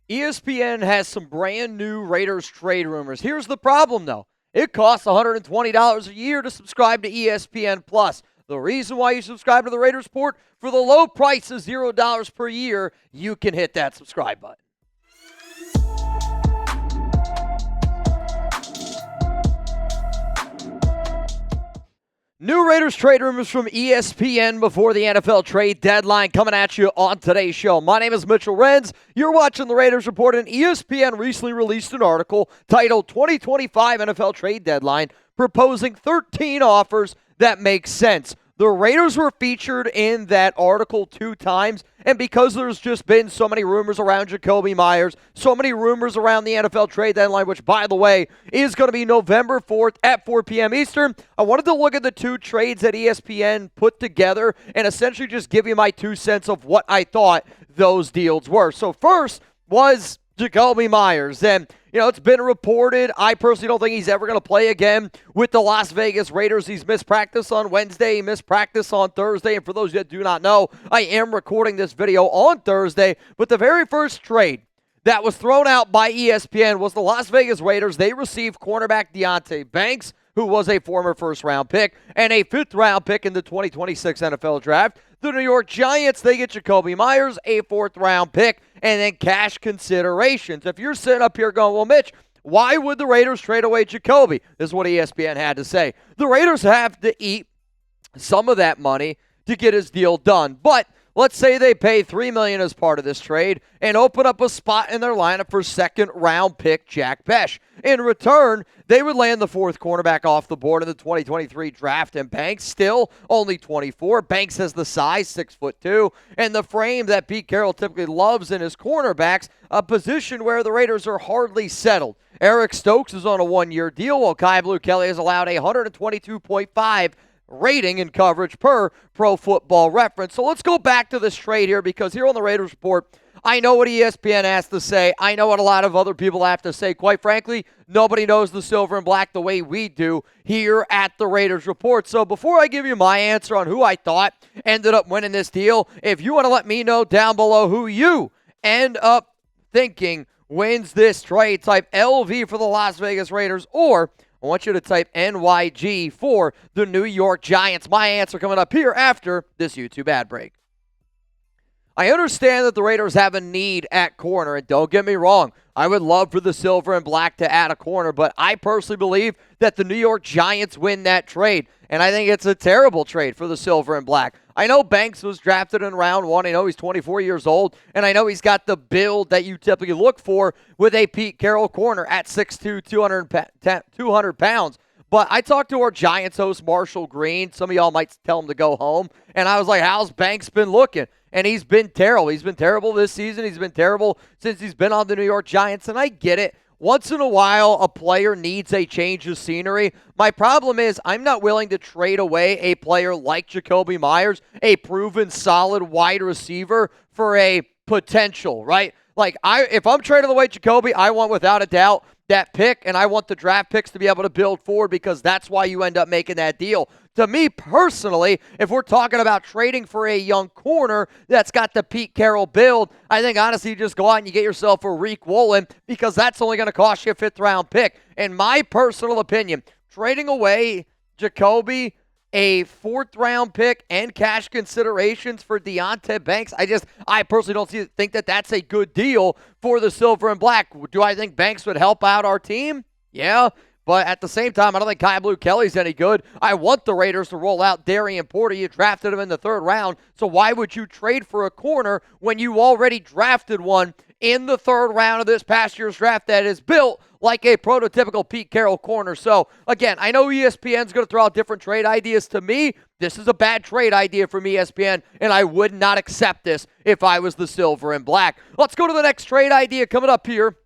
ESPN has some brand new Raiders trade rumors. Here's the problem, though. It costs $120 a year to subscribe to ESPN Plus. The reason why you subscribe to the Raiders Report, for the low price of $0 per year, you can hit that subscribe button. New Raiders trade rumors from ESPN before the NFL trade deadline coming at you on today's show. My name is Mitchell Renz. You're watching the Raiders Report, and ESPN recently released an article titled 2025 NFL Trade Deadline, proposing 13 offers that make sense. The Raiders were featured in that article 2 times, and because there's just been so many rumors around Jakobi Meyers, so many rumors around the NFL trade deadline, which, by the way, is going to be November 4th at 4 p.m. Eastern, I wanted to look at the 2 trades that ESPN put together and essentially just give you my 2 cents of what I thought those deals were. So first was Jakobi Meyers, and it's been reported. I personally don't think he's ever going to play again with the Las Vegas Raiders. He's missed practice on Wednesday. He missed practice on Thursday. And for those that do not know, I am recording this video on Thursday. But the very first trade that was thrown out by ESPN was the Las Vegas Raiders. They received cornerback Deonte Banks, who was a former first-round pick, and a fifth-round pick in the 2026 NFL Draft. The New York Giants, they get Jakobi Meyers, a fourth-round pick, and then cash considerations. If you're sitting up here going, well, Mitch, why would the Raiders trade away Jakobi? This is what ESPN had to say. The Raiders have to eat some of that money to get his deal done. But let's say they pay $3 million as part of this trade and open up a spot in their lineup for second-round pick Jack Bech. In return, they would land the fourth cornerback off the board in the 2023 draft, and Banks still only 24. Banks has the size, 6'2", and the frame that Pete Carroll typically loves in his cornerbacks, a position where the Raiders are hardly settled. Eric Stokes is on a 1-year deal, while Kai Blue Kelly has allowed a 122.5 rating and coverage per Pro Football Reference. So let's go back to this trade here, because here on the Raiders Report, I know what ESPN has to say. I know what a lot of other people have to say. Quite frankly, nobody knows the silver and black the way we do here at the Raiders Report. So before I give you my answer on who I thought ended up winning this deal, if you want to let me know down below who you end up thinking wins this trade, type LV for the Las Vegas Raiders, or I want you to type NYG for the New York Giants. My answer coming up here after this YouTube ad break. I understand that the Raiders have a need at corner, and don't get me wrong, I would love for the silver and black to add a corner, but I personally believe that the New York Giants win that trade, and I think it's a terrible trade for the silver and black. I know Banks was drafted in round 1. I know he's 24 years old, and I know he's got the build that you typically look for with a Pete Carroll corner at 6'2", 200 pounds. But I talked to our Giants host, Marshall Green. Some of y'all might tell him to go home. And I was like, how's Banks been looking? And he's been terrible. He's been terrible this season. He's been terrible since he's been on the New York Giants. And I get it. Once in a while, a player needs a change of scenery. My problem is I'm not willing to trade away a player like Jakobi Meyers, a proven solid wide receiver, for a potential, right? If I'm trading away Jakobi, I want without a doubt that pick, and I want the draft picks to be able to build forward, because that's why you end up making that deal. To me personally, if we're talking about trading for a young corner that's got the Pete Carroll build, I think honestly you just go out and you get yourself a Reek Woolen, because that's only going to cost you a 5th-round pick. In my personal opinion, trading away Jakobi, a 4th-round pick, and cash considerations for Deonte Banks, I personally don't think that that's a good deal for the silver and black. Do I think Banks would help out our team? Yeah. But at the same time, I don't think Kai Blue Kelly's any good. I want the Raiders to roll out Darian Porter. You drafted him in the 3rd round, so why would you trade for a corner when you already drafted one in the 3rd round of this past year's draft that is built like a prototypical Pete Carroll corner? So, again, I know ESPN's going to throw out different trade ideas. To me, this is a bad trade idea from ESPN, and I would not accept this if I was the silver and black. Let's go to the next trade idea coming up here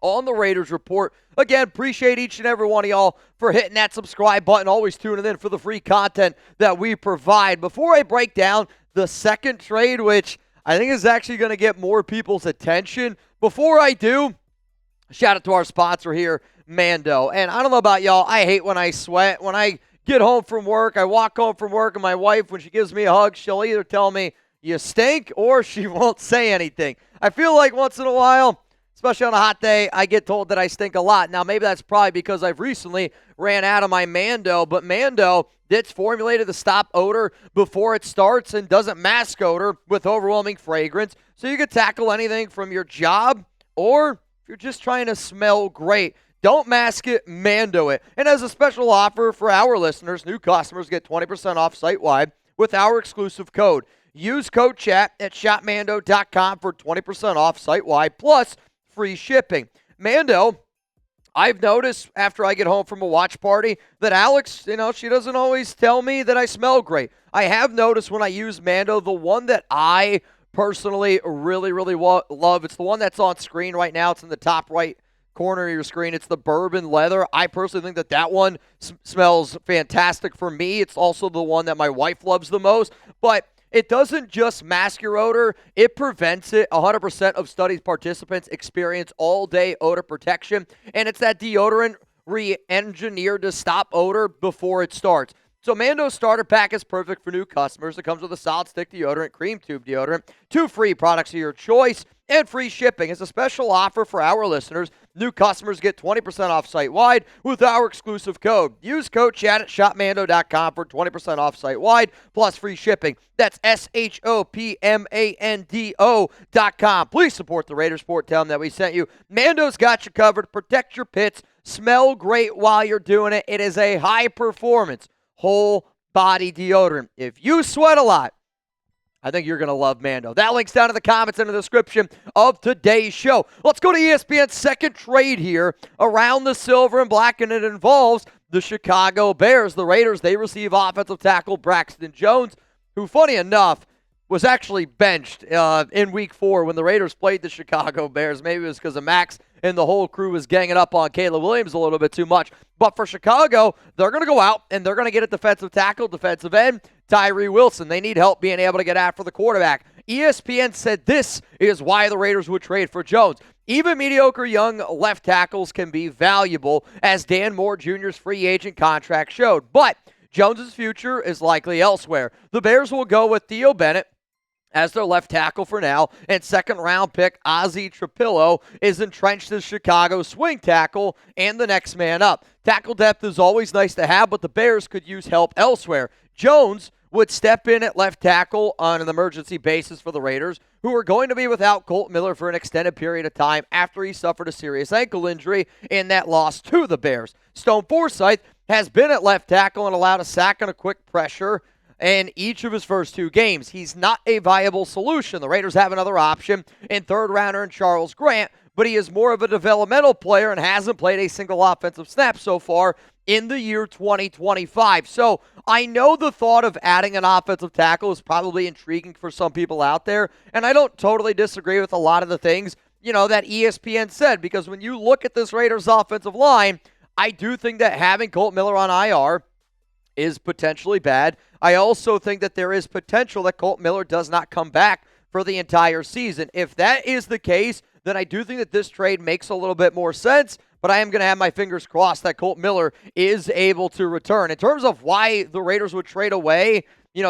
on the Raiders Report. Again, appreciate each and every one of y'all for hitting that subscribe button, always tuning in for the free content that we provide. Before I break down the second trade, which I think is actually going to get more people's attention, before I do, shout out to our sponsor here, Mando. And I don't know about y'all, I hate when I sweat. When I get home from work, I walk home from work, and my wife, when she gives me a hug, she'll either tell me, you stink, or she won't say anything. I feel like once in a while, especially on a hot day, I get told that I stink a lot. Now, maybe that's probably because I've recently ran out of my Mando, but Mando, it's formulated to stop odor before it starts and doesn't mask odor with overwhelming fragrance. So you can tackle anything from your job or if you're just trying to smell great. Don't mask it, Mando it. And as a special offer for our listeners, new customers get 20% off site-wide with our exclusive code. Use code chat at shopmando.com for 20% off site-wide plus free shipping. Mando, I've noticed after I get home from a watch party that Alex, she doesn't always tell me that I smell great. I have noticed when I use Mando, the one that I personally really, really love, it's the one that's on screen right now. It's in the top right corner of your screen. It's the bourbon leather. I personally think that one smells fantastic for me. It's also the one that my wife loves the most. But it doesn't just mask your odor, it prevents it. 100% of studies participants experience all-day odor protection, and it's that deodorant re-engineered to stop odor before it starts. So Mando's starter pack is perfect for new customers. It comes with a solid stick deodorant, cream tube deodorant, 2 free products of your choice, and free shipping. It's a special offer for our listeners. New customers get 20% off site-wide with our exclusive code. Use code chat at shopmando.com for 20% off site-wide plus free shipping. That's shopmando.com. Please support the Raiders Sport. Tell them that we sent you. Mando's got you covered. Protect your pits. Smell great while you're doing it. It is a high-performance whole body deodorant. If you sweat a lot, I think you're going to love Mando. That link's down in the comments and in the description of today's show. Let's go to ESPN's second trade here around the silver and black, and it involves the Chicago Bears. The Raiders, they receive offensive tackle Braxton Jones, who, funny enough, was actually benched in Week 4 when the Raiders played the Chicago Bears. Maybe it was because of Max and the whole crew was ganging up on Caleb Williams a little bit too much. But for Chicago, they're going to go out and they're going to get a defensive tackle, defensive end, Tyrie Wilson. They need help being able to get after the quarterback. ESPN said this is why the Raiders would trade for Jones. Even mediocre young left tackles can be valuable, as Dan Moore Jr.'s free agent contract showed. But Jones's future is likely elsewhere. The Bears will go with Theo Bennett as their left tackle for now, and second-round pick Ozzie Trapillo is entrenched as Chicago's swing tackle and the next man up. Tackle depth is always nice to have, but the Bears could use help elsewhere. Jones would step in at left tackle on an emergency basis for the Raiders, who are going to be without Colt Miller for an extended period of time after he suffered a serious ankle injury in that loss to the Bears. Stone Forsythe has been at left tackle and allowed a sack and a quick pressure in each of his first 2 games. He's not a viable solution. The Raiders have another option in third-rounder in Charles Grant, but he is more of a developmental player and hasn't played a single offensive snap so far in the year 2025. So I know the thought of adding an offensive tackle is probably intriguing for some people out there, and I don't totally disagree with a lot of the things, that ESPN said, because when you look at this Raiders offensive line, I do think that having Colt Miller on IR is potentially bad. I also think that there is potential that Colt Miller does not come back for the entire season. If that is the case, then I do think that this trade makes a little bit more sense, but I am going to have my fingers crossed that Colt Miller is able to return. In terms of why the Raiders would trade away,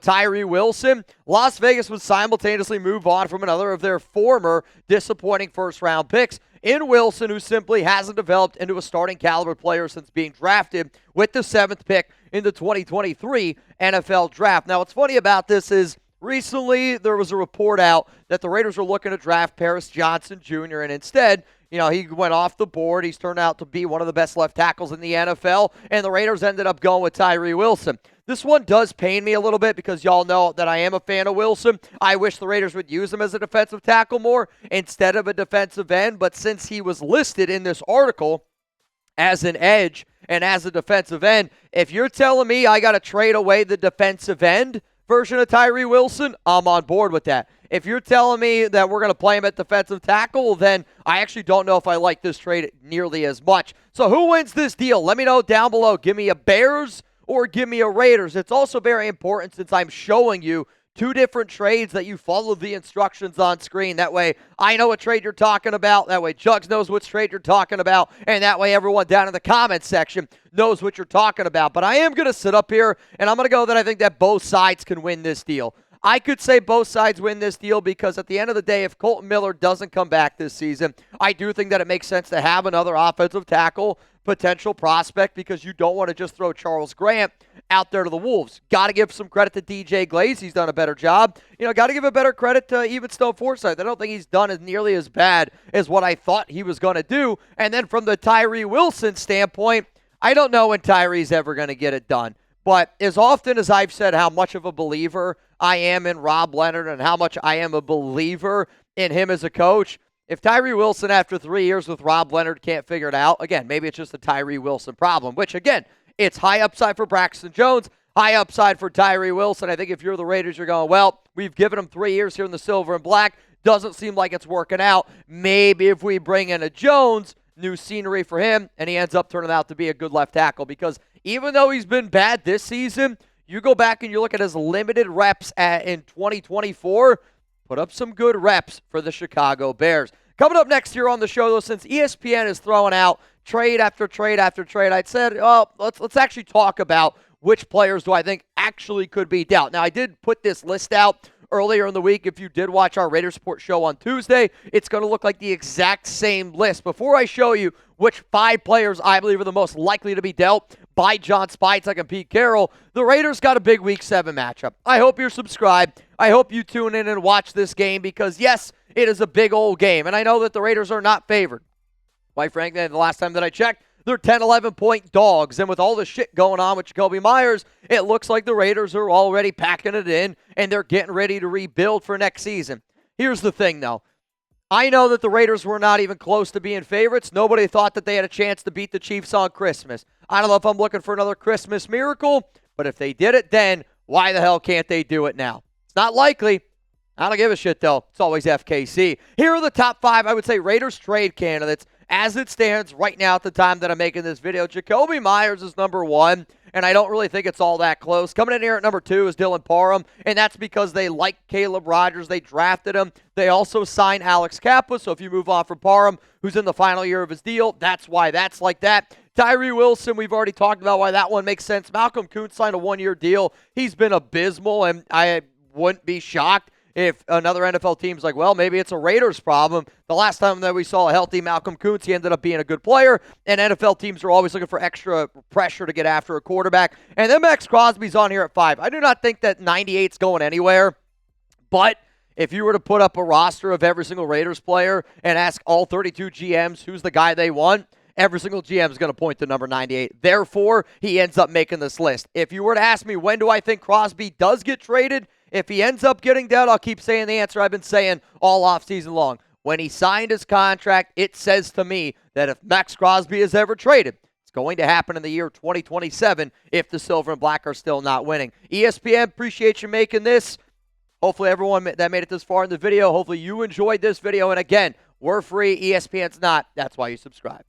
Tyrie Wilson, Las Vegas would simultaneously move on from another of their former disappointing first-round picks in Wilson, who simply hasn't developed into a starting caliber player since being drafted with the 7th pick in the 2023 NFL Draft. Now, what's funny about this is recently there was a report out that the Raiders were looking to draft Paris Johnson Jr., and instead, he went off the board. He's turned out to be one of the best left tackles in the NFL, and the Raiders ended up going with Tyrie Wilson. This one does pain me a little bit because y'all know that I am a fan of Wilson. I wish the Raiders would use him as a defensive tackle more instead of a defensive end, but since he was listed in this article as an edge and as a defensive end, if you're telling me I got to trade away the defensive end version of Tyrie Wilson, I'm on board with that. If you're telling me that we're going to play him at defensive tackle, then I actually don't know if I like this trade nearly as much. So who wins this deal? Let me know down below. Give me a Bears or give me a Raiders. It's also very important, since I'm showing you 2 different trades, that you follow the instructions on screen. That way I know what trade you're talking about. That way Jugs knows which trade you're talking about. And that way everyone down in the comments section knows what you're talking about. But I am going to sit up here and I'm going to go that I think that both sides can win this deal. I could say both sides win this deal because at the end of the day, if Colton Miller doesn't come back this season, I do think that it makes sense to have another offensive tackle potential prospect because you don't want to just throw Charles Grant out there to the Wolves. Got to give some credit to DJ Glaze. He's done a better job. Got to give a better credit to even Stone Forsythe. I don't think he's done as nearly as bad as what I thought he was going to do. And then from the Tyrie Wilson standpoint, I don't know when Tyrie's ever going to get it done. But as often as I've said how much of a believer I am in Rob Leonard and how much I am a believer in him as a coach, if Tyrie Wilson after 3 years with Rob Leonard can't figure it out, again, maybe it's just a Tyrie Wilson problem, which again, it's high upside for Braxton Jones, high upside for Tyrie Wilson. I think if you're the Raiders, you're going, well, we've given him 3 years here in the silver and black. Doesn't seem like it's working out. Maybe if we bring in a Jones, new scenery for him, and he ends up turning out to be a good left tackle because even though he's been bad this season, you go back and you look at his limited reps in 2024, put up some good reps for the Chicago Bears. Coming up next year on the show, though, since ESPN is throwing out trade after trade after trade, I said, let's actually talk about which players do I think actually could be dealt. Now, I did put this list out earlier in the week. If you did watch our Raiders Report show on Tuesday, it's going to look like the exact same list. Before I show you which 5 players I believe are the most likely to be dealt by John Spytek and Pete Carroll, the Raiders got a big Week 7 matchup. I hope you're subscribed. I hope you tune in and watch this game because, yes, it is a big old game, and I know that the Raiders are not favored. Quite frankly, the last time that I checked, they're 10, 11-point dogs, and with all the shit going on with Jakobi Meyers, it looks like the Raiders are already packing it in, and they're getting ready to rebuild for next season. Here's the thing, though. I know that the Raiders were not even close to being favorites. Nobody thought that they had a chance to beat the Chiefs on Christmas. I don't know if I'm looking for another Christmas miracle, but if they did it then, why the hell can't they do it now? It's not likely. I don't give a shit, though. It's always FKC. Here are the top 5, I would say, Raiders trade candidates as it stands right now at the time that I'm making this video. Jakobi Meyers is number 1, and I don't really think it's all that close. Coming in here at number 2 is Dylan Parham, and that's because they like Caleb Rogers. They drafted him. They also signed Alex Kappa, so if you move on from Parham, who's in the final year of his deal, that's why that's like that. Tyrie Wilson, we've already talked about why that one makes sense. Malcolm Kuntz signed a 1-year deal. He's been abysmal, and I wouldn't be shocked if another NFL team's like, well, maybe it's a Raiders problem. The last time that we saw a healthy Malcolm Kuntz, he ended up being a good player, and NFL teams are always looking for extra pressure to get after a quarterback. And then Max Crosby's on here at 5. I do not think that 98's going anywhere, but if you were to put up a roster of every single Raiders player and ask all 32 GMs who's the guy they want, every single GM is going to point to number 98. Therefore, he ends up making this list. If you were to ask me when do I think Crosby does get traded, if he ends up getting dealt, I'll keep saying the answer I've been saying all offseason long. When he signed his contract, it says to me that if Max Crosby is ever traded, it's going to happen in the year 2027 if the Silver and Black are still not winning. ESPN, appreciate you making this. Hopefully everyone that made it this far in the video, hopefully you enjoyed this video. And again, we're free, ESPN's not. That's why you subscribe.